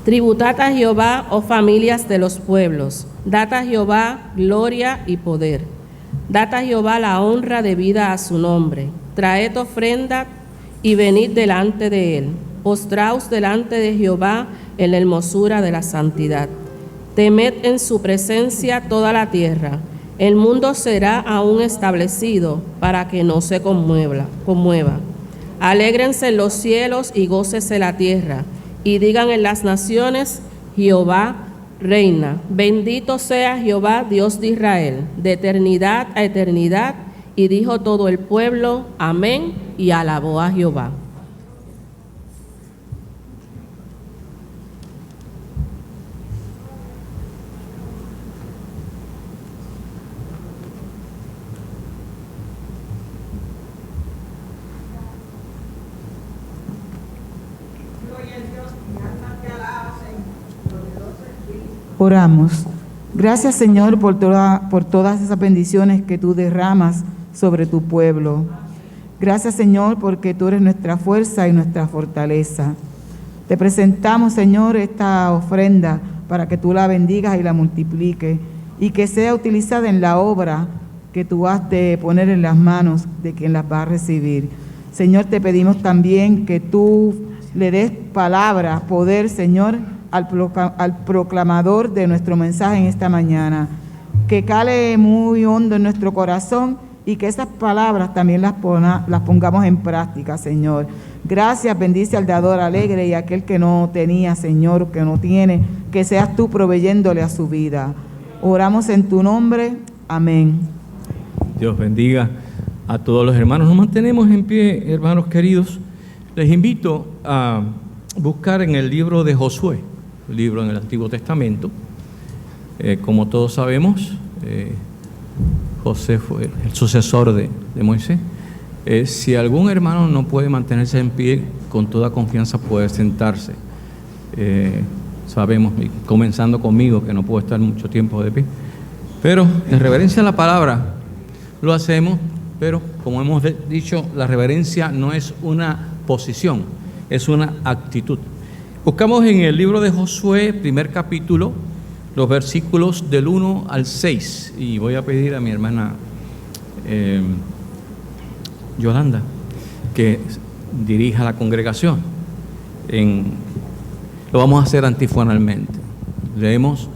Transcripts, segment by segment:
Tributad a Jehová, oh familias de los pueblos, dad a Jehová gloria y poder. Dad a Jehová la honra debida a su nombre. Traed ofrenda y venid delante de él. Postraos delante de Jehová en la hermosura de la santidad. Temed en su presencia toda la tierra. El mundo será aún establecido para que no se conmueva. Alégrense en los cielos y gócese la tierra. Y digan en las naciones, Jehová reina. Bendito sea Jehová, Dios de Israel, de eternidad a eternidad. Y dijo todo el pueblo, amén, y alabó a Jehová. Oramos. Gracias, Señor, por todas esas bendiciones que tú derramas sobre tu pueblo. Gracias, Señor, porque tú eres nuestra fuerza y nuestra fortaleza. Te presentamos, Señor, esta ofrenda para que tú la bendigas y la multipliques y que sea utilizada en la obra que tú has de poner en las manos de quien las va a recibir. Señor, te pedimos también que tú le des palabra, poder, Señor, al proclamador de nuestro mensaje en esta mañana, que cale muy hondo en nuestro corazón y que esas palabras también las pongamos en práctica, Señor. Gracias, bendice al dador alegre y aquel que no tenía, Señor, que no tiene, que seas tú proveyéndole a su vida. Oramos en tu nombre, amén. Dios bendiga a todos los hermanos. Nos mantenemos en pie, hermanos queridos. Les invito a buscar en el libro de Josué, libro en el Antiguo Testamento. Como todos sabemos, José fue el sucesor de Moisés. Si algún hermano no puede mantenerse en pie, con toda confianza puede sentarse. Sabemos, comenzando conmigo, que no puedo estar mucho tiempo de pie, pero en reverencia a la palabra lo hacemos, pero como hemos dicho, la reverencia no es una posición, es una actitud. Buscamos en el libro de Josué, primer capítulo, los versículos del 1 al 6. Y voy a pedir a mi hermana Yolanda que dirija la congregación. Lo vamos a hacer antifonalmente. Leemos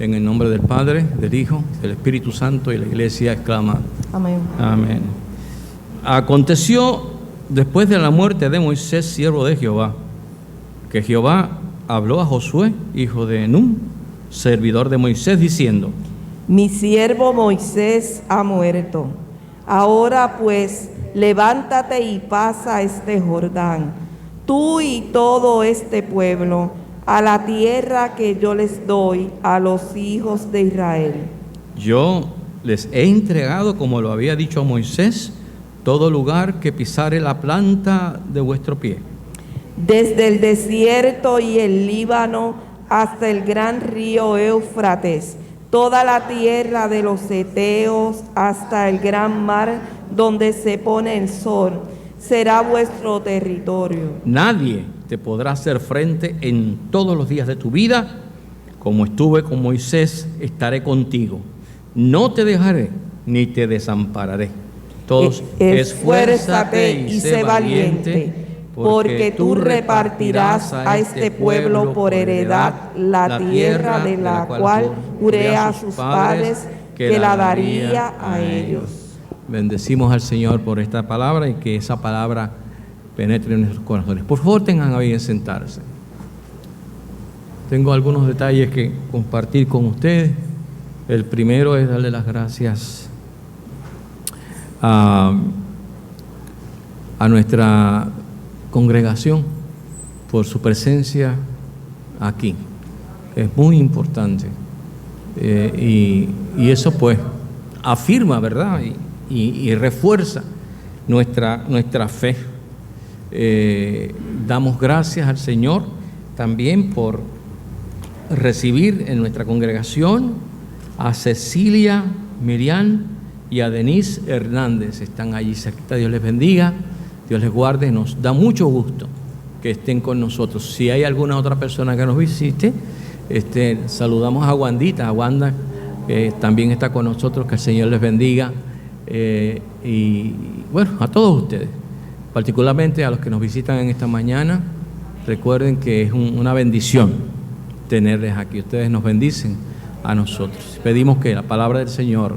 en el nombre del Padre, del Hijo, del Espíritu Santo, y la iglesia exclama: amén. Amén. Aconteció después de la muerte de Moisés, siervo de Jehová, que Jehová habló a Josué, hijo de Nun, servidor de Moisés, diciendo: Mi siervo Moisés ha muerto. Ahora pues, levántate y pasa este Jordán, tú y todo este pueblo, a la tierra que yo les doy a los hijos de Israel. Yo les he entregado, como lo había dicho a Moisés, todo lugar que pisare la planta de vuestro pie. Desde el desierto y el Líbano hasta el gran río Éufrates, toda la tierra de los heteos hasta el gran mar donde se pone el sol, será vuestro territorio. Nadie te podrá hacer frente en todos los días de tu vida. Como estuve con Moisés, estaré contigo. No te dejaré ni te desampararé. Todos, esfuérzate y sé valiente, porque tú repartirás a este pueblo por heredad la tierra de la cual juré a sus padres que la daría a ellos. Bendecimos al Señor por esta palabra y que esa palabra penetre en nuestros corazones. Por favor, tengan a bien sentarse. Tengo algunos detalles que compartir con ustedes. El primero es darle las gracias a nuestra congregación por su presencia aquí. Es muy importante. Y eso pues afirma, ¿verdad? Y refuerza nuestra fe. Damos gracias al Señor también por recibir en nuestra congregación a Cecilia, Miriam y a Denise Hernández. Están allí cerquita. Dios les bendiga, Dios les guarde. Nos da mucho gusto que estén con nosotros. Si hay alguna otra persona que nos visite, saludamos a Wandita, a Wanda, que también está con nosotros, que el Señor les bendiga. Y bueno, a todos ustedes, particularmente a los que nos visitan en esta mañana, recuerden que es una bendición tenerles aquí. Ustedes nos bendicen a nosotros. Pedimos que la palabra del Señor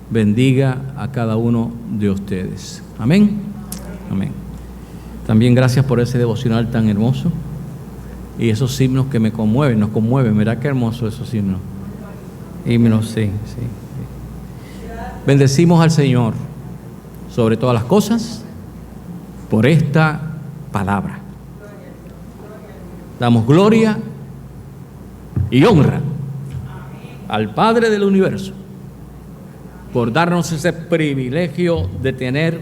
bendiga a cada uno de ustedes. Amén. Amén. También gracias por ese devocional tan hermoso y esos himnos que me conmueven, nos conmueven. Mirá qué hermoso esos himnos. Himnos, sí. Bendecimos al Señor sobre todas las cosas por esta palabra. Damos gloria y honra al Padre del universo por darnos ese privilegio de tener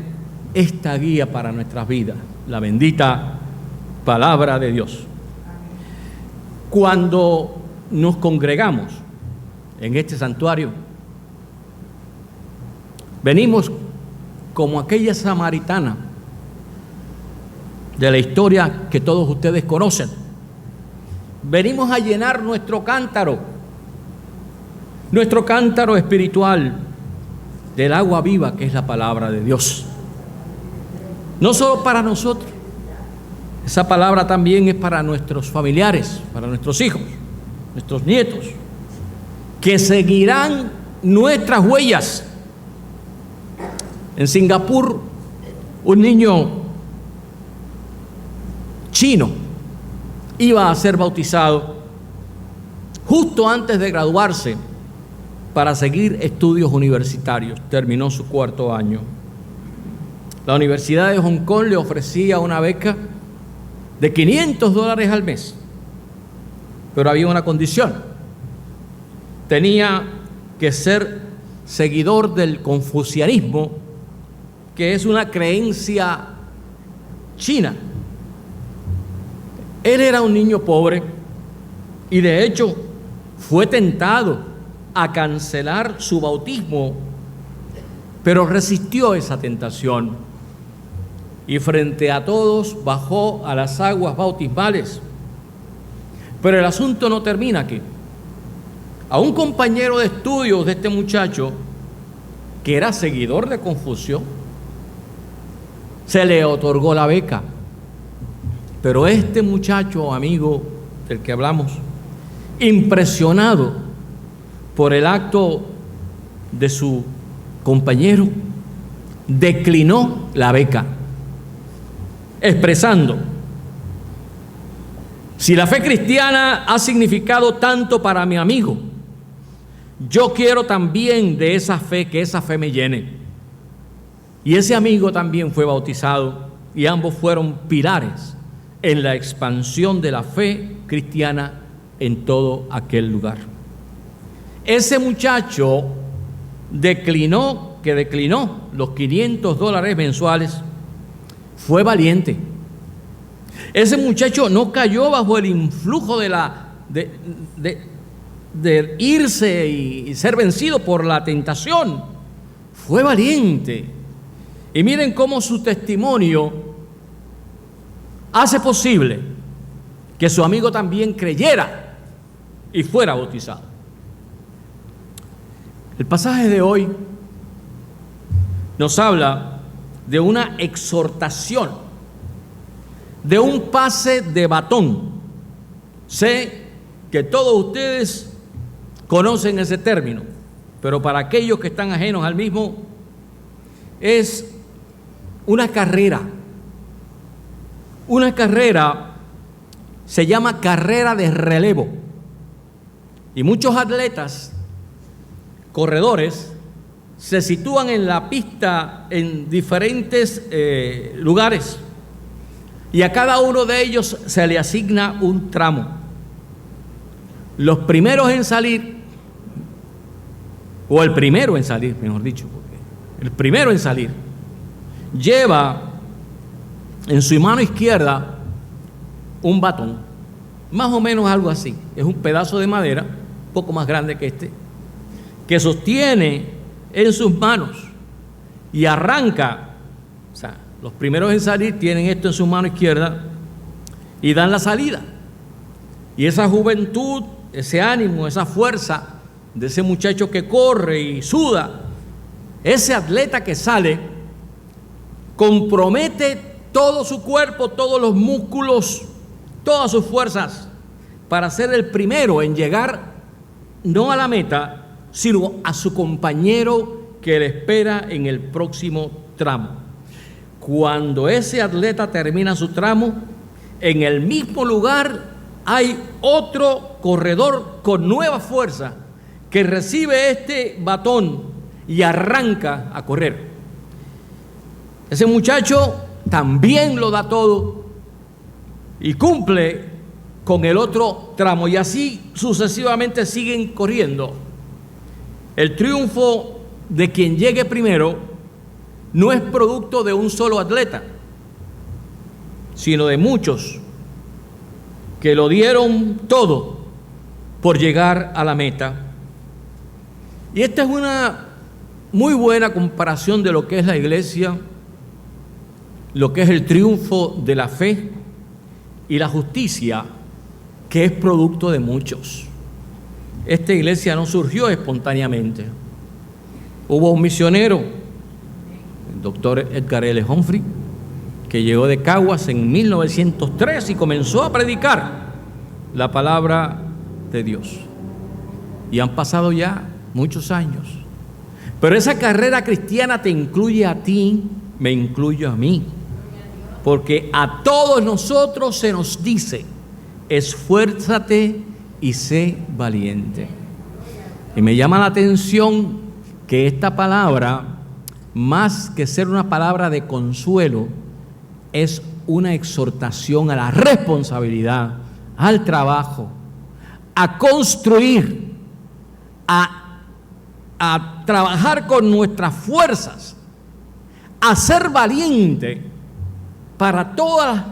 esta guía para nuestras vidas, la bendita palabra de Dios. Cuando nos congregamos en este santuario, venimos como aquella samaritana de la historia que todos ustedes conocen. Venimos a llenar nuestro cántaro espiritual del agua viva que es la palabra de Dios. No solo para nosotros, esa palabra también es para nuestros familiares, para nuestros hijos, nuestros nietos, que seguirán nuestras huellas. En Singapur, un niño chino iba a ser bautizado justo antes de graduarse para seguir estudios universitarios. Terminó su 4º año. La Universidad de Hong Kong le ofrecía una beca de $500 al mes, pero había una condición: tenía que ser seguidor del confucianismo, que es una creencia china. Él era un niño pobre y de hecho fue tentado a cancelar su bautismo, pero resistió esa tentación y frente a todos bajó a las aguas bautismales. Pero el asunto no termina aquí. A un compañero de estudios de este muchacho, que era seguidor de Confucio, se le otorgó la beca. Pero este muchacho, amigo del que hablamos, impresionado por el acto de su compañero, declinó la beca, expresando: si la fe cristiana ha significado tanto para mi amigo, yo quiero también de esa fe, que esa fe me llene. Y ese amigo también fue bautizado y ambos fueron pilares en la expansión de la fe cristiana en todo aquel lugar. Ese muchacho declinó los $500 mensuales, fue valiente. Ese muchacho no cayó bajo el influjo de irse y ser vencido por la tentación. Fue valiente. Y miren cómo su testimonio hace posible que su amigo también creyera y fuera bautizado. El pasaje de hoy nos habla de una exhortación, de un pase de batón. Sé que todos ustedes conocen ese término, pero para aquellos que están ajenos al mismo, es una carrera. Una carrera se llama carrera de relevo. Y muchos atletas, corredores, se sitúan en la pista en diferentes lugares. Y a cada uno de ellos se le asigna un tramo. Los primeros en salir, o el primero en salir, mejor dicho, porque el primero en salir lleva en su mano izquierda un batón, más o menos algo así. Es un pedazo de madera, un poco más grande que este, que sostiene en sus manos y arranca. O sea, los primeros en salir tienen esto en su mano izquierda y dan la salida. Y esa juventud, ese ánimo, esa fuerza de ese muchacho que corre y suda, ese atleta que sale, compromete todo su cuerpo, todos los músculos, todas sus fuerzas para ser el primero en llegar no a la meta, sino a su compañero que le espera en el próximo tramo. Cuando ese atleta termina su tramo, en el mismo lugar hay otro corredor con nueva fuerza que recibe este batón y arranca a correr. Ese muchacho también lo da todo y cumple con el otro tramo, y así sucesivamente siguen corriendo. El triunfo de quien llegue primero no es producto de un solo atleta, sino de muchos que lo dieron todo por llegar a la meta. Y esta es una muy buena comparación de lo que es la iglesia, lo que es el triunfo de la fe y la justicia, que es producto de muchos. Esta iglesia no surgió espontáneamente. Hubo un misionero, el doctor Edgar L. Humphrey, que llegó de Caguas en 1903 y comenzó a predicar la palabra de Dios. Y han pasado ya muchos años. Pero esa carrera cristiana te incluye a ti, me incluyo a mí. Porque a todos nosotros se nos dice: esfuérzate y sé valiente. Y me llama la atención que esta palabra, más que ser una palabra de consuelo, es una exhortación a la responsabilidad, al trabajo, a construir, a trabajar con nuestras fuerzas, a ser valiente para todas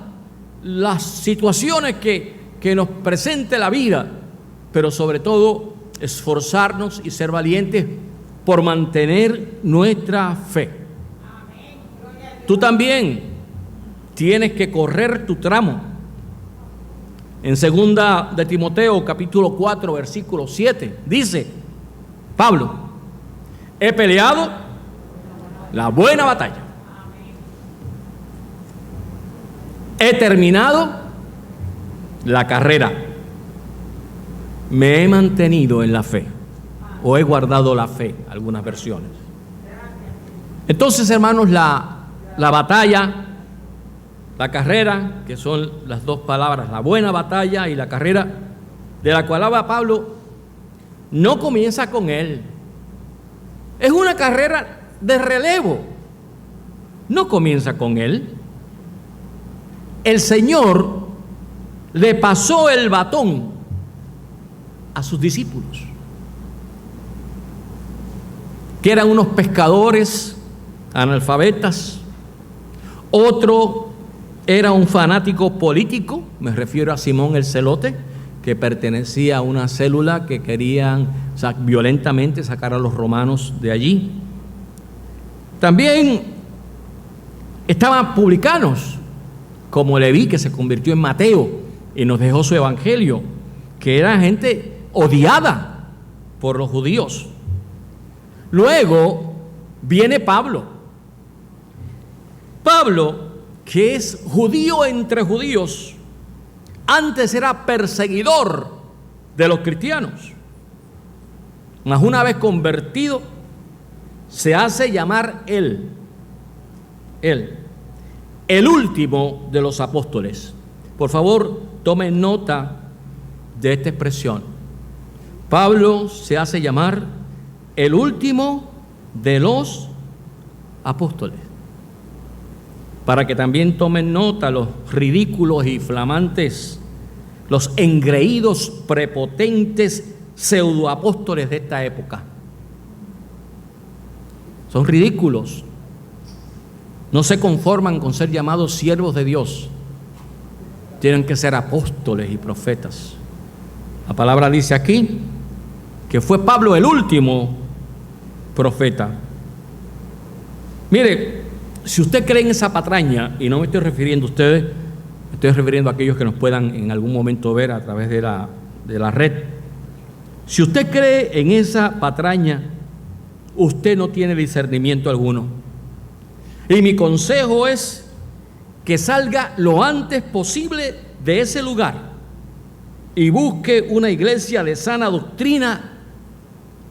las situaciones que nos presente la vida, pero sobre todo esforzarnos y ser valientes por mantener nuestra fe. Tú también tienes que correr tu tramo. En 2 de Timoteo, capítulo 4, versículo 7, dice Pablo: he peleado la buena batalla, he terminado la carrera, me he mantenido en la fe, o he guardado la fe, algunas versiones. Entonces, hermanos, la batalla, la carrera, que son las dos palabras, la buena batalla y la carrera, de la cual habla Pablo, no comienza con él. Es una carrera de relevo, no comienza con él. El Señor le pasó el batón a sus discípulos, que eran unos pescadores analfabetas. Otro era un fanático político, me refiero a Simón el Celote, que pertenecía a una célula que querían violentamente sacar a los romanos de allí. También estaban publicanos, como Leví, que se convirtió en Mateo y nos dejó su evangelio, que era gente odiada por los judíos. Luego viene Pablo, que es judío entre judíos, antes era perseguidor de los cristianos, mas una vez convertido se hace llamar él el último de los apóstoles. Por favor, tomen nota de esta expresión. Pablo se hace llamar el último de los apóstoles, para que también tomen nota los ridículos y flamantes, los engreídos, prepotentes pseudoapóstoles de esta época. Son ridículos. No se conforman con ser llamados siervos de Dios. Tienen que ser apóstoles y profetas. La palabra dice aquí que fue Pablo el último profeta. Mire, si usted cree en esa patraña, y no me estoy refiriendo a ustedes, me estoy refiriendo a aquellos que nos puedan en algún momento ver a través de la red. Si usted cree en esa patraña, usted no tiene discernimiento alguno. Y mi consejo es que salga lo antes posible de ese lugar y busque una iglesia de sana doctrina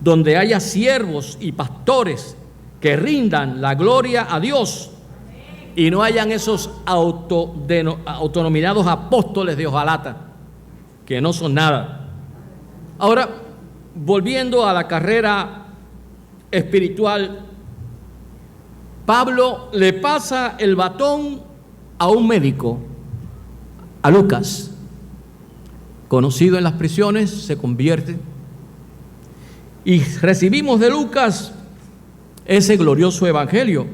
donde haya siervos y pastores que rindan la gloria a Dios y no hayan esos autonominados apóstoles de hojalata que no son nada. Ahora, volviendo a la carrera espiritual, Pablo le pasa el batón a un médico, a Lucas, conocido en las prisiones, se convierte y recibimos de Lucas ese glorioso evangelio.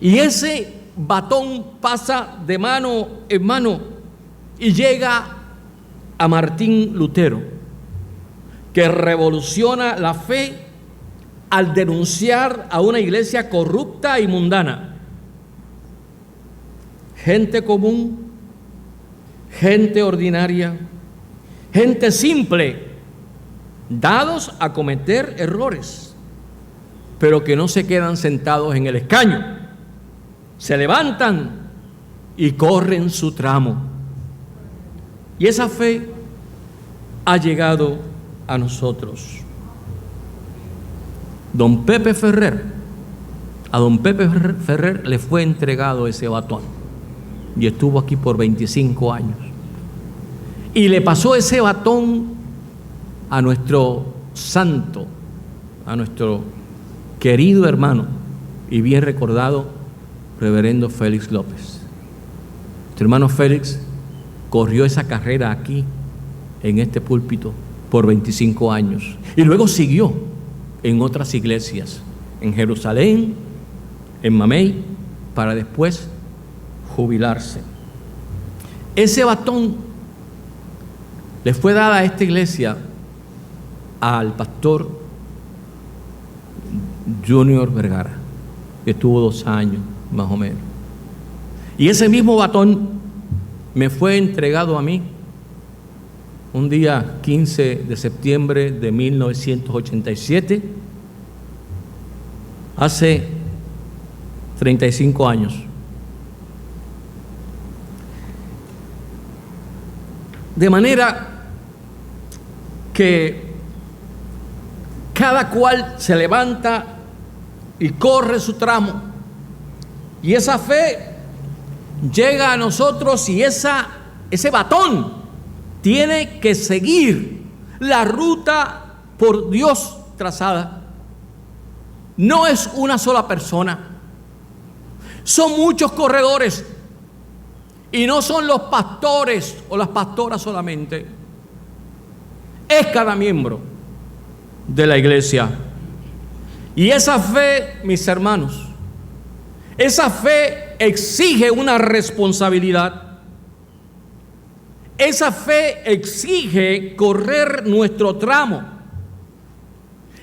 Y ese batón pasa de mano en mano y llega a Martín Lutero, que revoluciona la fe al denunciar a una iglesia corrupta y mundana. Gente común, gente ordinaria, gente simple, dados a cometer errores, pero que no se quedan sentados en el escaño, se levantan y corren su tramo. Y esa fe ha llegado a nosotros. Don Pepe Ferrer, a don Pepe Ferrer le fue entregado ese batón y estuvo aquí por 25 años. Y le pasó ese batón a nuestro santo, a nuestro querido hermano y bien recordado reverendo Félix López. Nuestro hermano Félix corrió esa carrera aquí, en este púlpito, por 25 años. Y luego siguió en otras iglesias, en Jerusalén, en Mamey, para después jubilarse. Ese batón le fue dada a esta iglesia al pastor Junior Vergara, que tuvo 2 años más o menos. Y ese mismo batón me fue entregado a mí un día 15 de septiembre de 1987, hace 35 años. De manera que cada cual se levanta y corre su tramo, y esa fe llega a nosotros, y ese batón tiene que seguir la ruta por Dios trazada. No es una sola persona, son muchos corredores, y no son los pastores o las pastoras solamente, es cada miembro de la iglesia. Y esa fe, mis hermanos, esa fe exige una responsabilidad. Esa fe exige correr nuestro tramo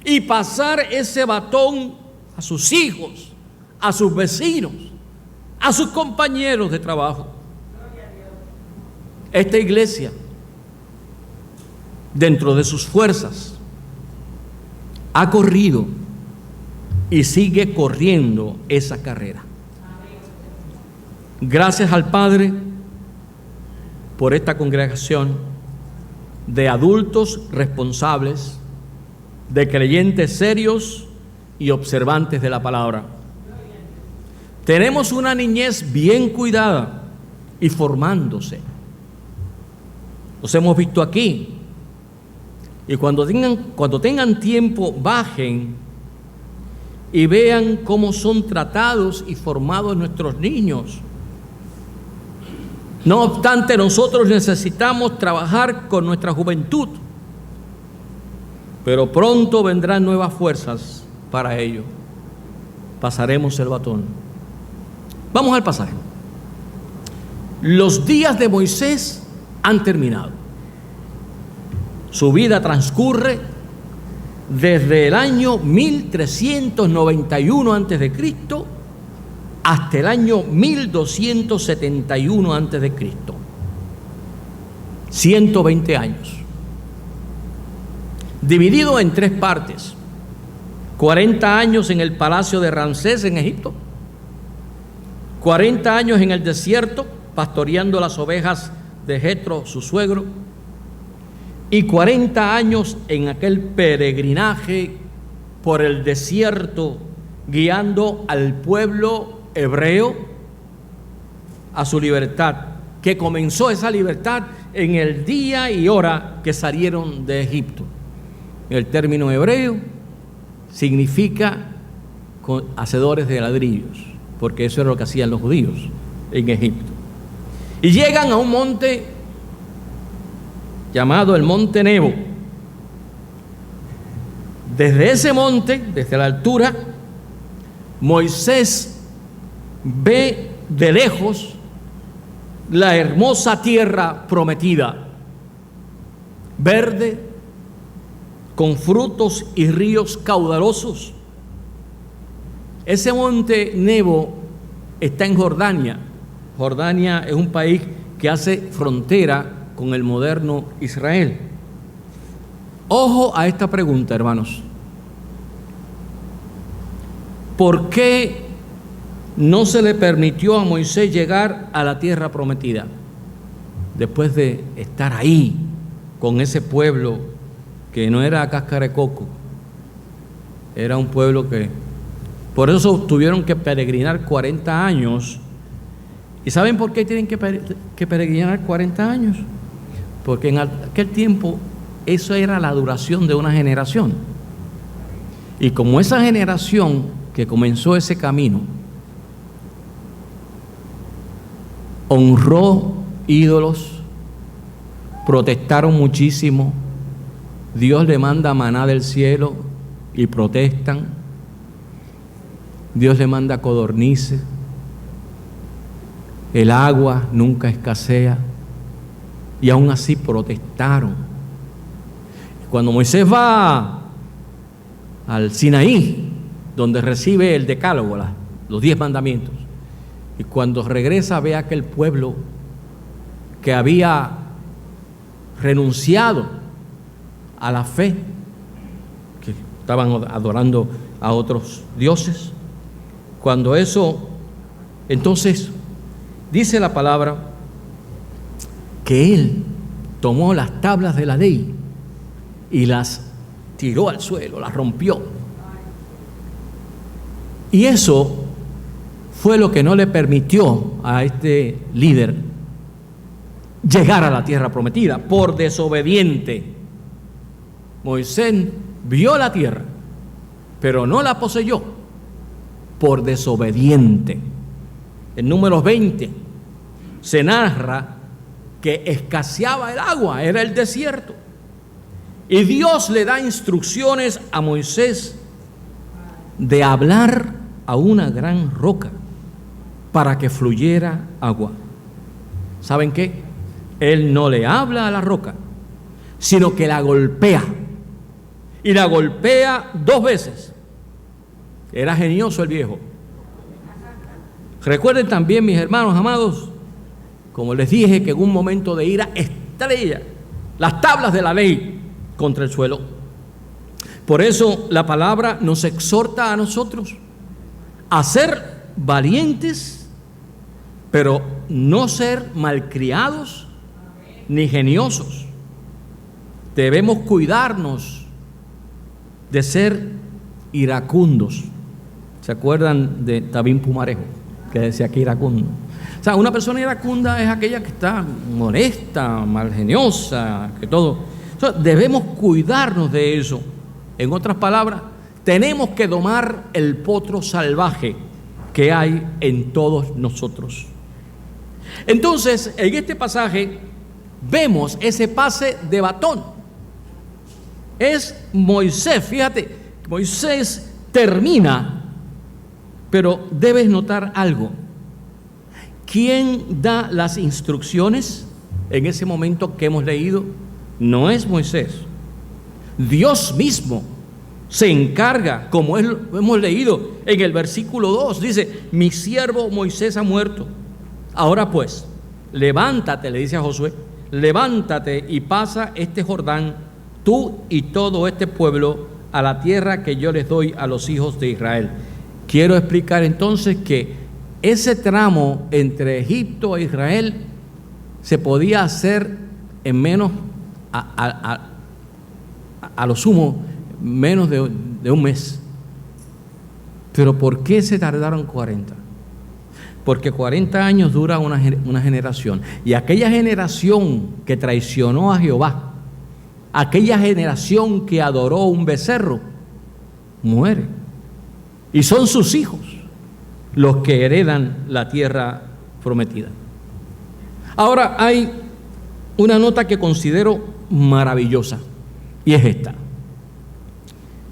y pasar ese batón a sus hijos, a sus vecinos, a sus compañeros de trabajo. Esta iglesia, dentro de sus fuerzas, ha corrido y sigue corriendo esa carrera. Gracias al Padre por esta congregación de adultos responsables, de creyentes serios y observantes de la palabra. Tenemos una niñez bien cuidada y formándose. Los hemos visto aquí. Y cuando tengan tiempo, bajen y vean cómo son tratados y formados nuestros niños. No obstante, nosotros necesitamos trabajar con nuestra juventud, pero pronto vendrán nuevas fuerzas para ello. Pasaremos el batón. Vamos al pasaje. Los días de Moisés han terminado. Su vida transcurre desde el año 1391 a.C. hasta el año 1271 antes de Cristo. 120 años. Dividido en 3 partes. 40 años en el palacio de Ramsés en Egipto. 40 años en el desierto, pastoreando las ovejas de Jetro, su suegro. Y 40 años en aquel peregrinaje por el desierto, guiando al pueblo hebreo a su libertad, que comenzó esa libertad en el día y hora que salieron de Egipto. El término hebreo significa hacedores de ladrillos, porque eso era lo que hacían los judíos en Egipto. Y llegan a un monte llamado el Monte Nebo. Desde ese monte, desde la altura, Moisés ve de lejos la hermosa tierra prometida, verde, con frutos y ríos caudalosos. Ese monte Nebo está en Jordania. Jordania es un país que hace frontera con el moderno Israel. Ojo a esta pregunta, hermanos. ¿Por qué no se le permitió a Moisés llegar a la tierra prometida? Después de estar ahí con ese pueblo que no era cáscara de coco, era un pueblo que... Por eso tuvieron que peregrinar 40 años. ¿Y saben por qué tienen que peregrinar 40 años? Porque en aquel tiempo eso era la duración de una generación. Y como esa generación que comenzó ese camino honró ídolos, protestaron muchísimo, Dios le manda maná del cielo y protestan, Dios le manda codornices, el agua nunca escasea, y aún así protestaron. Cuando Moisés va al Sinaí, donde recibe el decálogo, los 10 mandamientos, y cuando regresa ve a aquel pueblo que había renunciado a la fe, que estaban adorando a otros dioses. Cuando eso, entonces dice la palabra que él tomó las tablas de la ley y las tiró al suelo, las rompió. Y eso fue lo que no le permitió a este líder llegar a la tierra prometida, por desobediente. Moisés vio la tierra, pero no la poseyó, por desobediente. En Números 20 se narra que escaseaba el agua, era el desierto. Y Dios le da instrucciones a Moisés de hablar a una gran roca para que fluyera agua. ¿Saben qué? Él no le habla a la roca, sino que la golpea. Y la golpea 2 veces. Era genioso el viejo. Recuerden también, mis hermanos amados, como les dije, que en un momento de ira estrella las tablas de la ley contra el suelo. Por eso la palabra nos exhorta a nosotros a ser valientes, pero no ser malcriados ni geniosos. Debemos cuidarnos de ser iracundos. ¿Se acuerdan de Tabín Pumarejo, que decía que iracundo? O sea, una persona iracunda es aquella que está molesta, malgeniosa, que todo. Entonces, debemos cuidarnos de eso. En otras palabras, tenemos que domar el potro salvaje que hay en todos nosotros. Entonces, en este pasaje vemos ese pase de batón. Es Moisés, fíjate, Moisés termina, pero debes notar algo. ¿Quién da las instrucciones en ese momento que hemos leído? No es Moisés. Dios mismo se encarga, como hemos leído en el versículo 2, dice, mi siervo Moisés ha muerto. Ahora pues, levántate, le dice a Josué, levántate y pasa este Jordán, tú y todo este pueblo, a la tierra que yo les doy a los hijos de Israel. Quiero explicar entonces que ese tramo entre Egipto e Israel se podía hacer en menos, a lo sumo, menos de un mes. Pero ¿por qué se tardaron 40? Porque 40 años dura una generación. Y aquella generación que traicionó a Jehová, aquella generación que adoró un becerro, muere. Y son sus hijos los que heredan la tierra prometida. Ahora hay una nota que considero maravillosa, y es esta.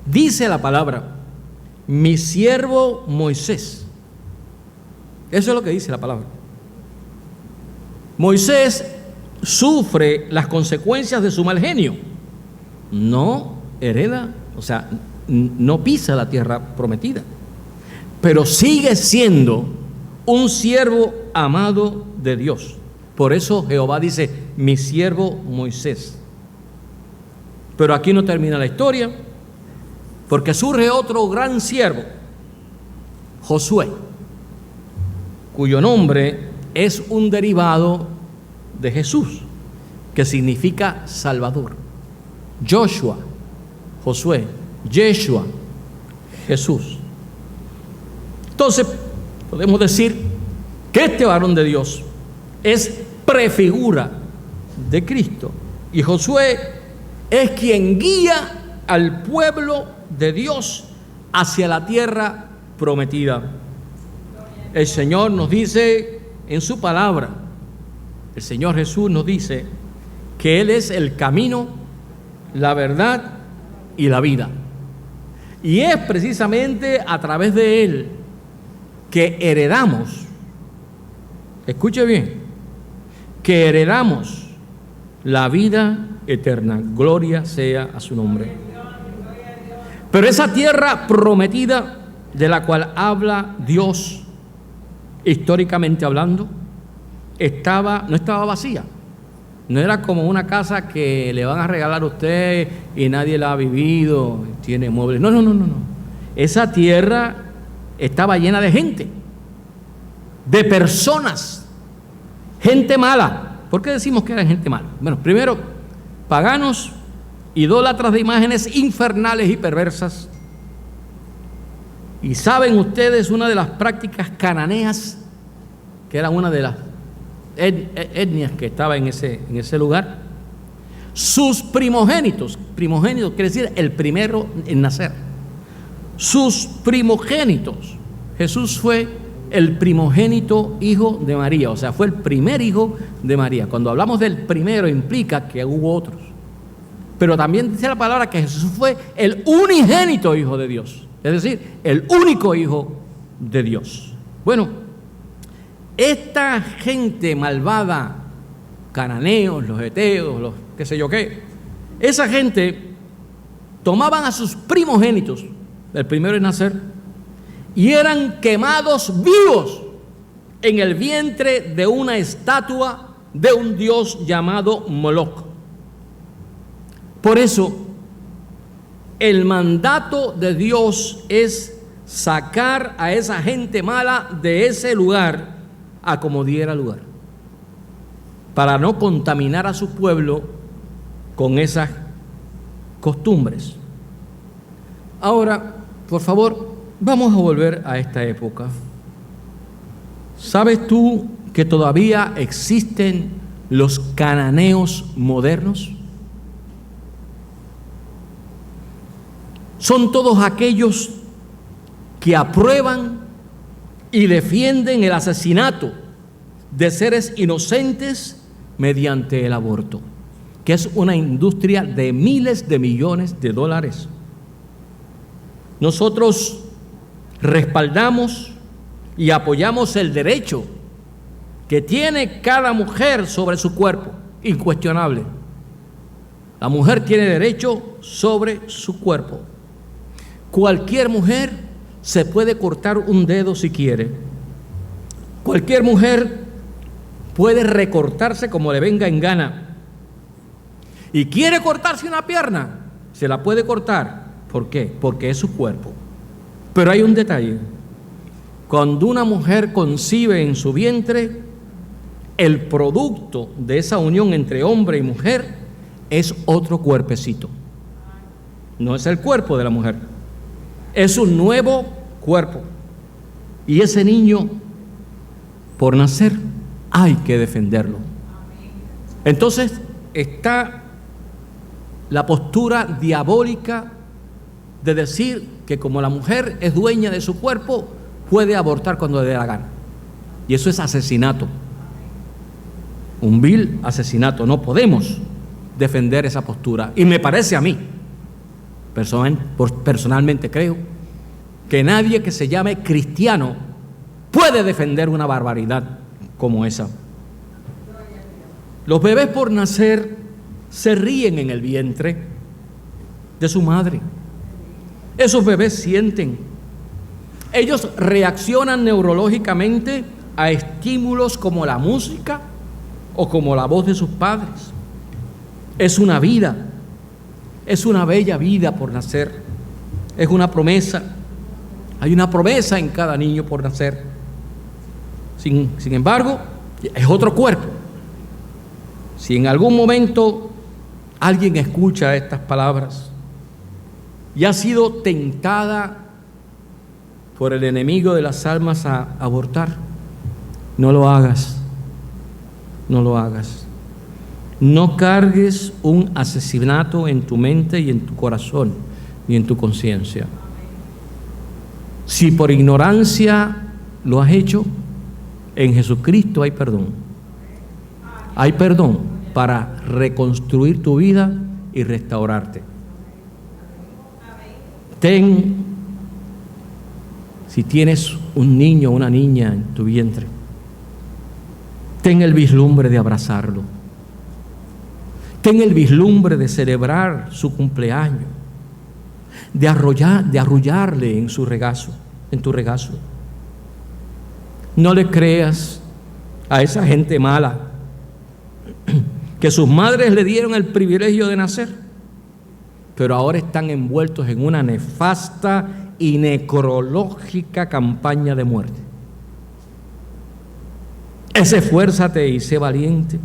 Dice la palabra, mi siervo Moisés. Eso es lo que dice la palabra. Moisés sufre las consecuencias de su mal genio. No hereda, o sea, no pisa la tierra prometida, pero sigue siendo un siervo amado de Dios. Por eso Jehová dice, mi siervo Moisés. Pero aquí no termina la historia, porque surge otro gran siervo, Josué, cuyo nombre es un derivado de Jesús, que significa Salvador. Joshua, Josué, Yeshua, Jesús. Entonces, podemos decir que este varón de Dios es prefigura de Cristo, y Josué es quien guía al pueblo de Dios hacia la tierra prometida. El Señor nos dice en su palabra, el Señor Jesús nos dice que Él es el camino, la verdad y la vida. Y es precisamente a través de Él que heredamos, escuche bien, que heredamos la vida eterna. Gloria sea a su nombre. Pero esa tierra prometida de la cual habla Dios, históricamente hablando, no estaba vacía. No era como una casa que le van a regalar a usted y nadie la ha vivido, tiene muebles. No. Esa tierra estaba llena de gente, de personas, gente mala. ¿Por qué decimos que era gente mala? Bueno, primero, paganos, idólatras de imágenes infernales y perversas. Y saben ustedes una de las prácticas cananeas, que era una de las etnias que estaba en ese lugar. Sus primogénitos quiere decir el primero en nacer. Sus primogénitos. Jesús fue el primogénito hijo de María, o sea, fue el primer hijo de María. Cuando hablamos del primero implica que hubo otros, pero también dice la palabra que Jesús fue el unigénito hijo de Dios, es decir, el único hijo de Dios. Bueno, esta gente malvada, cananeos, los heteos, los qué sé yo qué, esa gente tomaban a sus primogénitos, el primero en nacer, y eran quemados vivos en el vientre de una estatua de un dios llamado Moloc. Por eso, el mandato de Dios es sacar a esa gente mala de ese lugar a como diera lugar, para no contaminar a su pueblo con esas costumbres. Ahora, por favor, vamos a volver a esta época. ¿Sabes tú que todavía existen los cananeos modernos? Son todos aquellos que aprueban y defienden el asesinato de seres inocentes mediante el aborto, que es una industria de miles de millones de dólares. Nosotros respaldamos y apoyamos el derecho que tiene cada mujer sobre su cuerpo, incuestionable. La mujer tiene derecho sobre su cuerpo. Cualquier mujer se puede cortar un dedo si quiere. Cualquier mujer puede recortarse como le venga en gana. Y quiere cortarse una pierna, se la puede cortar. ¿Por qué? Porque es su cuerpo. Pero hay un detalle. Cuando una mujer concibe en su vientre, el producto de esa unión entre hombre y mujer es otro cuerpecito. No es el cuerpo de la mujer, es un nuevo cuerpo. Y ese niño, por nacer, hay que defenderlo. Entonces está la postura diabólica de decir que como la mujer es dueña de su cuerpo, puede abortar cuando le dé la gana. Y eso es asesinato. Un vil asesinato. No podemos defender esa postura. Y me parece a mí, personalmente creo, que nadie que se llame cristiano puede defender una barbaridad como esa. Los bebés por nacer se ríen en el vientre de su madre. Esos bebés sienten. Ellos reaccionan neurológicamente a estímulos como la música o como la voz de sus padres. Es una vida, es una bella vida por nacer, es una promesa. Hay una promesa en cada niño por nacer. Sin embargo, es otro cuerpo. Si en algún momento alguien escucha estas palabras y ha sido tentada por el enemigo de las almas a abortar, no lo hagas, no lo hagas. No cargues un asesinato en tu mente y en tu corazón y en tu conciencia. Si por ignorancia lo has hecho, en Jesucristo hay perdón. Hay perdón para reconstruir tu vida y restaurarte. Si tienes un niño o una niña en tu vientre, ten el vislumbre de abrazarlo. Ten el vislumbre de celebrar su cumpleaños, de arrullarle en su regazo, en tu regazo. No le creas a esa gente mala que sus madres le dieron el privilegio de nacer, pero ahora están envueltos en una nefasta y necrológica campaña de muerte. Esfuérzate y sé valiente.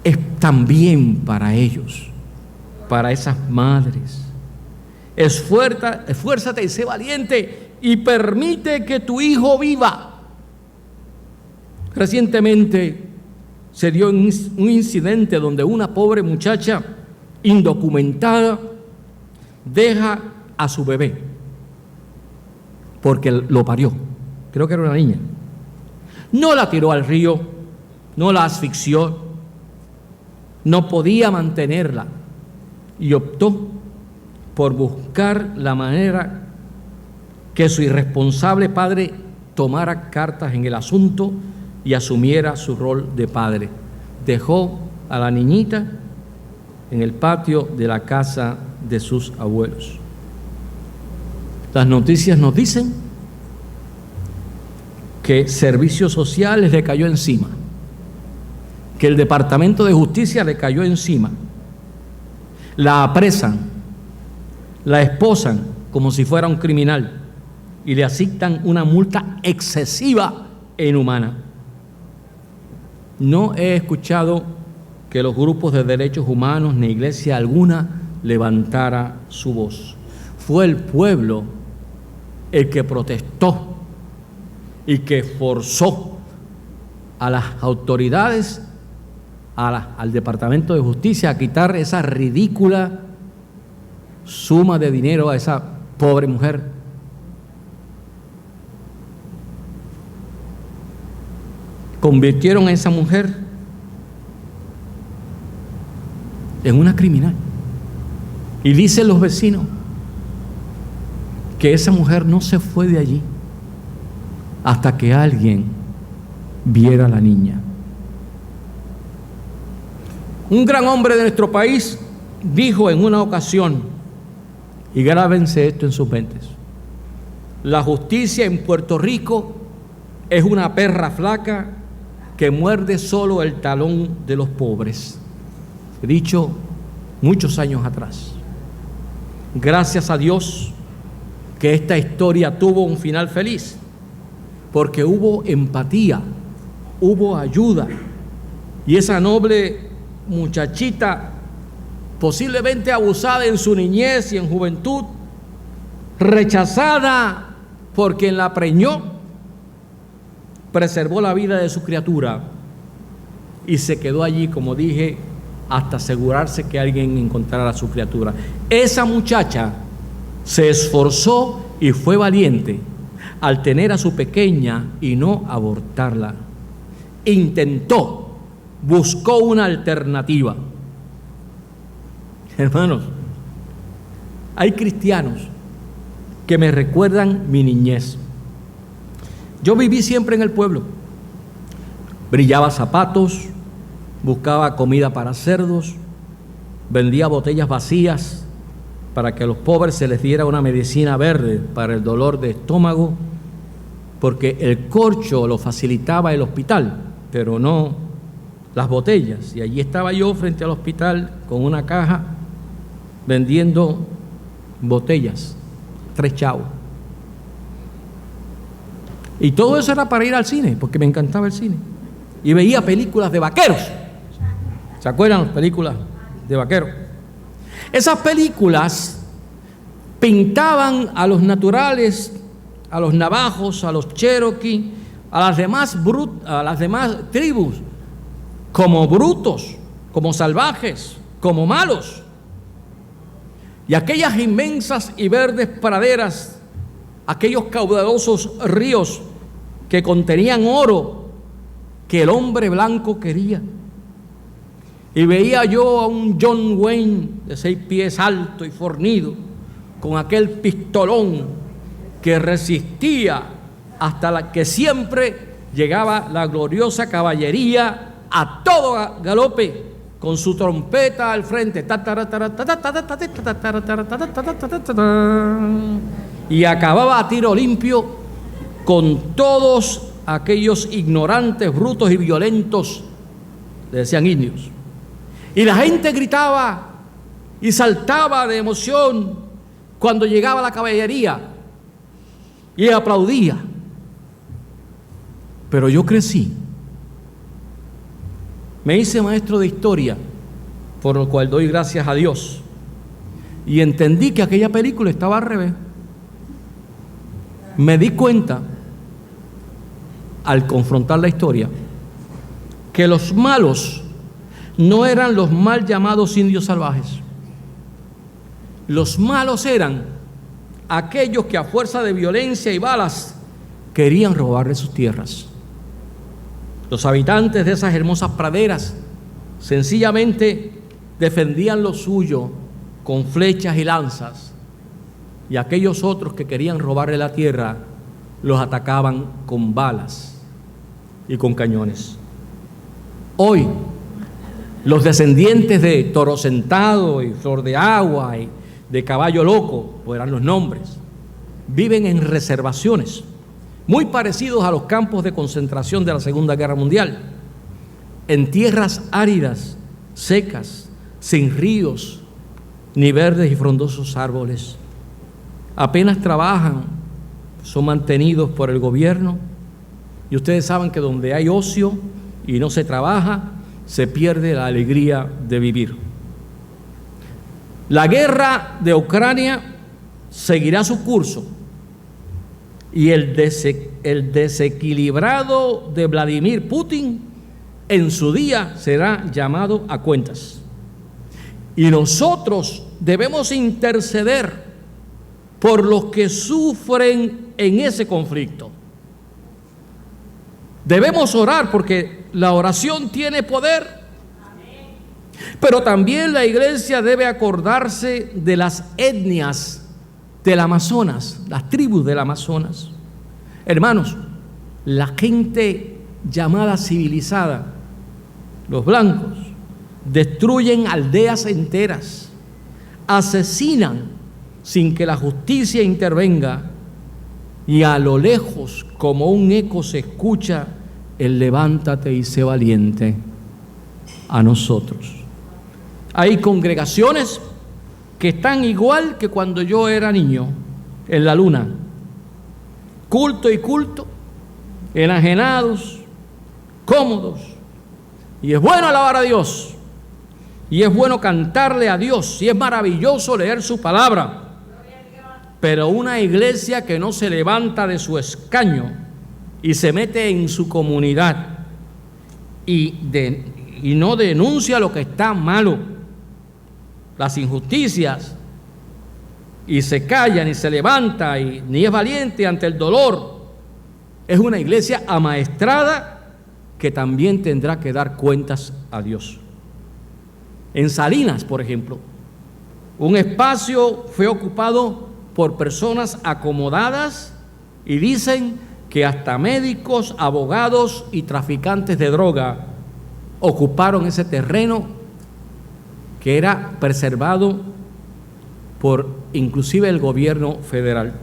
Es también para ellos, para esas madres. Esfuérzate y sé valiente y permite que tu hijo viva. Recientemente se dio un incidente donde una pobre muchacha indocumentada deja a su bebé porque lo parió. Creo que era una niña. No la tiró al río, no la asfixió, no podía mantenerla y optó por buscar la manera que su irresponsable padre tomara cartas en el asunto y asumiera su rol de padre. Dejó a la niñita en el patio de la casa de sus abuelos. Las noticias nos dicen que Servicios Sociales le cayó encima, que el Departamento de Justicia le cayó encima. La apresan, la esposan como si fuera un criminal y le asignan una multa excesiva e inhumana. No he escuchado que los grupos de derechos humanos ni iglesia alguna levantara su voz. Fue el pueblo el que protestó y que forzó a las autoridades, al Departamento de Justicia, a quitar esa ridícula suma de dinero a esa pobre mujer. Convirtieron a esa mujer en una criminal. Y dicen los vecinos que esa mujer no se fue de allí hasta que alguien viera a la niña. Un gran hombre de nuestro país dijo en una ocasión Y grábense esto en sus mentes. La justicia en Puerto Rico es una perra flaca que muerde solo el talón de los pobres. He dicho muchos años atrás. Gracias a Dios que esta historia tuvo un final feliz, porque hubo empatía, hubo ayuda, y esa noble muchachita, posiblemente abusada en su niñez y en juventud, rechazada por quien la preñó, preservó la vida de su criatura y se quedó allí, como dije, hasta asegurarse que alguien encontrara a su criatura. Esa muchacha se esforzó y fue valiente al tener a su pequeña y no abortarla. Intentó, buscó una alternativa. Hermanos, hay cristianos que me recuerdan mi niñez. Yo viví siempre en el pueblo. Brillaba zapatos, buscaba comida para cerdos, vendía botellas vacías para que a los pobres se les diera una medicina verde para el dolor de estómago, porque el corcho lo facilitaba el hospital, pero no las botellas. Y allí estaba yo frente al hospital con una caja vendiendo botellas, 3 chavos. Y todo eso era para ir al cine, porque me encantaba el cine. Y veía películas de vaqueros. ¿Se acuerdan las películas de vaqueros? Esas películas pintaban a los naturales, a los navajos, a los cherokee, a las demás tribus, como brutos, como salvajes, como malos. Y aquellas inmensas y verdes praderas, aquellos caudalosos ríos que contenían oro que el hombre blanco quería. Y veía yo a un John Wayne de 6 pies alto y fornido, con aquel pistolón que resistía hasta la que siempre llegaba la gloriosa caballería a todo galope, con su trompeta al frente, y acababa a tiro limpio con todos aquellos ignorantes, brutos y violentos, le decían indios. Y la gente gritaba y saltaba de emoción cuando llegaba la caballería y aplaudía. Pero yo crecí, me hice maestro de historia, por lo cual doy gracias a Dios, y entendí que aquella película estaba al revés. Me di cuenta, al confrontar la historia, que los malos no eran los mal llamados indios salvajes. Los malos eran aquellos que a fuerza de violencia y balas querían robarle sus tierras. Los habitantes de esas hermosas praderas sencillamente defendían lo suyo con flechas y lanzas, y aquellos otros que querían robarle la tierra los atacaban con balas y con cañones. Hoy, los descendientes de Toro Sentado y Flor de Agua y de Caballo Loco, pues eran los nombres, viven en reservaciones muy parecidos a los campos de concentración de la Segunda Guerra Mundial, en tierras áridas, secas, sin ríos, ni verdes y frondosos árboles. Apenas trabajan, son mantenidos por el gobierno, y ustedes saben que donde hay ocio y no se trabaja, se pierde la alegría de vivir. La guerra de Ucrania seguirá su curso, y el desequilibrado de Vladimir Putin en su día será llamado a cuentas. Y nosotros debemos interceder por los que sufren en ese conflicto. Debemos orar porque la oración tiene poder. Pero también la iglesia debe acordarse de las etnias del Amazonas, las tribus del Amazonas. Hermanos, la gente llamada civilizada, los blancos, destruyen aldeas enteras, asesinan sin que la justicia intervenga, y a lo lejos, como un eco, se escucha el levántate y sé valiente a nosotros. Hay congregaciones que están igual que cuando yo era niño, en la luna, culto y culto, enajenados, cómodos, y es bueno alabar a Dios, y es bueno cantarle a Dios, y es maravilloso leer su palabra, pero una iglesia que no se levanta de su escaño y se mete en su comunidad y no denuncia lo que está malo, las injusticias, y se calla, ni se levanta, y ni es valiente ante el dolor, es una iglesia amaestrada que también tendrá que dar cuentas a Dios. En Salinas, por ejemplo, un espacio fue ocupado por personas acomodadas y dicen que hasta médicos, abogados y traficantes de droga ocuparon ese terreno que era preservado por inclusive el gobierno federal.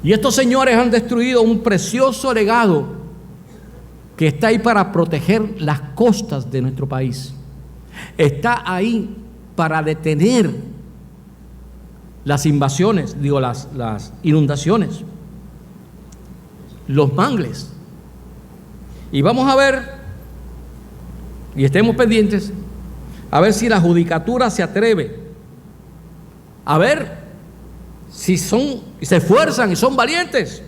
Y estos señores han destruido un precioso legado que está ahí para proteger las costas de nuestro país. Está ahí para detener las invasiones, las inundaciones, los mangles. Y vamos a ver, y estemos pendientes, a ver si la judicatura se atreve, a ver si se esfuerzan y son valientes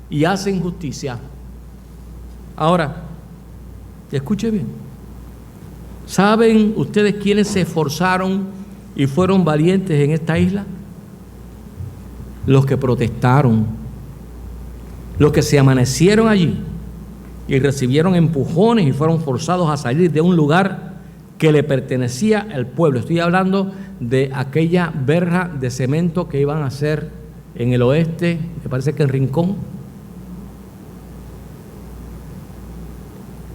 y hacen justicia. Ahora, escuche bien, ¿saben ustedes quiénes se esforzaron y fueron valientes en esta isla? Los que protestaron, los que se amanecieron allí y recibieron empujones y fueron forzados a salir de un lugar que le pertenecía al pueblo. Estoy hablando de aquella verja de cemento que iban a hacer en el oeste, me parece que en Rincón,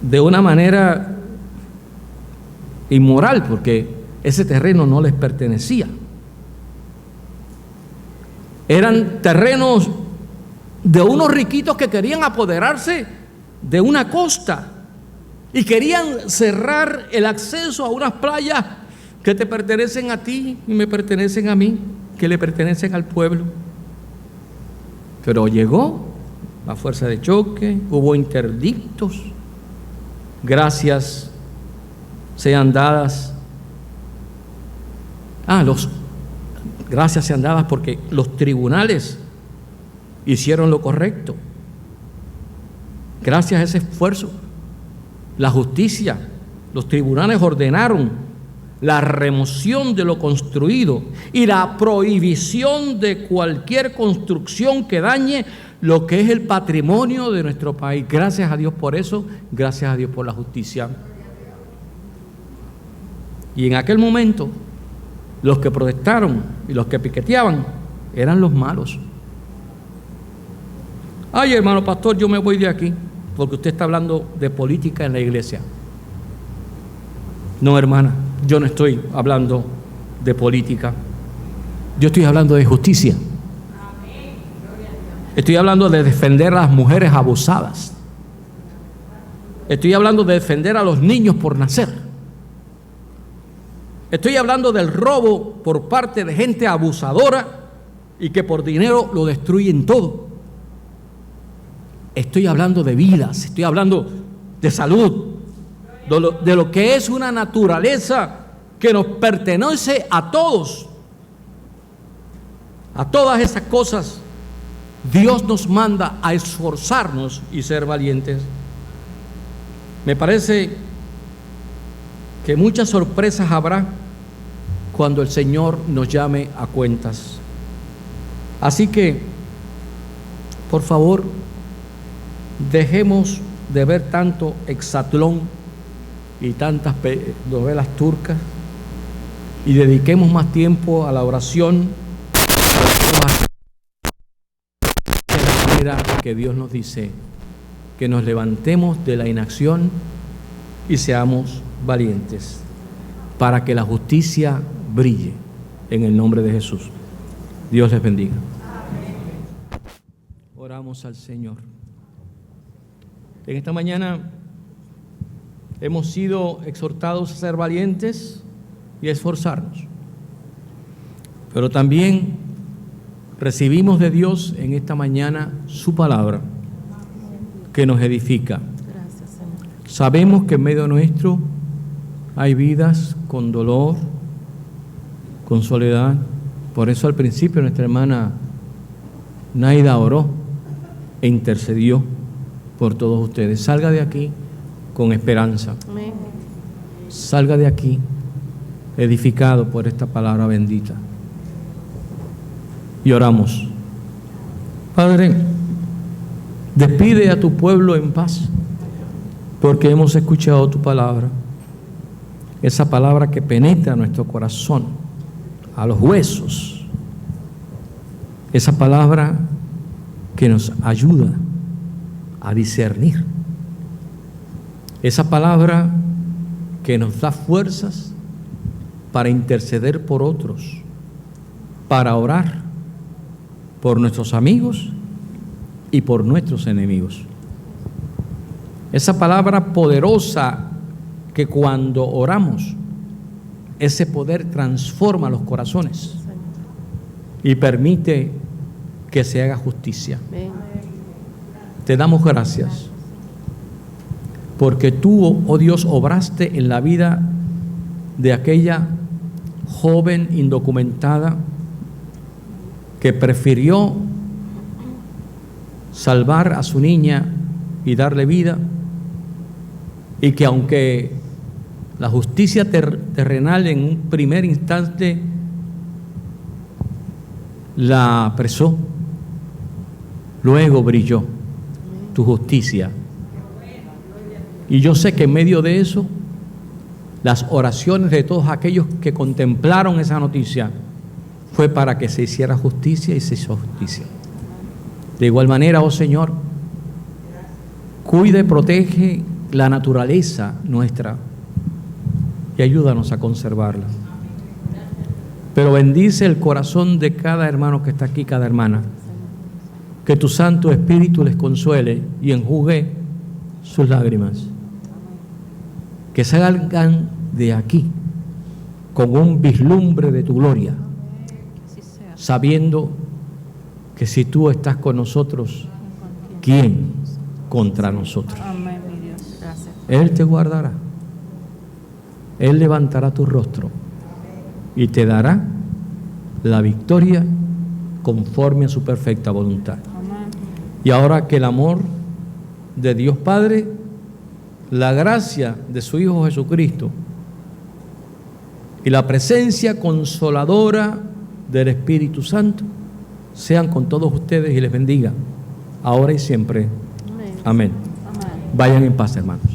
de una manera inmoral, porque ese terreno no les pertenecía. Eran terrenos de unos riquitos que querían apoderarse de una costa y querían cerrar el acceso a unas playas que te pertenecen a ti y me pertenecen a mí, que le pertenecen al pueblo. Pero llegó la fuerza de choque, hubo interdictos, gracias sean dadas, gracias sean dadas porque los tribunales hicieron lo correcto. Gracias a ese esfuerzo, la justicia, los tribunales ordenaron la remoción de lo construido y la prohibición de cualquier construcción que dañe lo que es el patrimonio de nuestro país. Gracias a Dios por eso, gracias a Dios por la justicia. Y en aquel momento, los que protestaron y los que piqueteaban eran los malos. Ay, hermano pastor, yo me voy de aquí porque usted está hablando de política en la iglesia. No, hermana, yo no estoy hablando de política. Yo estoy hablando de justicia. Estoy hablando de defender a las mujeres abusadas. Estoy hablando de defender a los niños por nacer. Estoy hablando del robo por parte de gente abusadora y que por dinero lo destruyen todo. Estoy hablando de vidas, estoy hablando de salud, de lo que es una naturaleza que nos pertenece a todos. A todas esas cosas, Dios nos manda a esforzarnos y ser valientes. Me parece que muchas sorpresas habrá cuando el Señor nos llame a cuentas. Así que, por favor, dejemos de ver tanto hexatlón y tantas novelas turcas y dediquemos más tiempo a la oración, de la manera que Dios nos dice, que nos levantemos de la inacción y seamos valientes para que la justicia brille en el nombre de Jesús. Dios les bendiga. Oramos al Señor. En esta mañana hemos sido exhortados a ser valientes y a esforzarnos. Pero también recibimos de Dios en esta mañana su palabra que nos edifica. Gracias, Señor. Sabemos que en medio nuestro hay vidas con dolor, con soledad. Por eso al principio nuestra hermana Naida oró e intercedió por todos ustedes. Salga de aquí con esperanza. Amén. Salga de aquí edificado por esta palabra bendita. Y oramos. Padre, despide a tu pueblo en paz, porque hemos escuchado tu palabra, esa palabra que penetra nuestro corazón, a los huesos, esa palabra que nos ayuda a discernir, esa palabra que nos da fuerzas para interceder por otros, para orar por nuestros amigos y por nuestros enemigos. Esa palabra poderosa que cuando oramos, ese poder transforma los corazones y permite que se haga justicia. Amén. Te damos gracias porque tú, oh Dios, obraste en la vida de aquella joven indocumentada que prefirió salvar a su niña y darle vida, y que aunque la justicia terrenal en un primer instante la apresó, luego brilló tu justicia. Y yo sé que en medio de eso, las oraciones de todos aquellos que contemplaron esa noticia fue para que se hiciera justicia y se hizo justicia. De igual manera, oh Señor, cuida y protege la naturaleza nuestra y ayúdanos a conservarla. Pero bendice el corazón de cada hermano que está aquí, cada hermana. Que tu Santo Espíritu les consuele y enjugue sus lágrimas. Que salgan de aquí con un vislumbre de tu gloria, sabiendo que si tú estás con nosotros, ¿quién contra nosotros? Amén, mi Dios. Gracias. Él te guardará, Él levantará tu rostro y te dará la victoria conforme a su perfecta voluntad. Amén. Y ahora que el amor de Dios Padre, la gracia de su Hijo Jesucristo y la presencia consoladora del Espíritu Santo sean con todos ustedes y les bendiga, ahora y siempre. Amén. Amén. Amén. Vayan en paz, hermanos.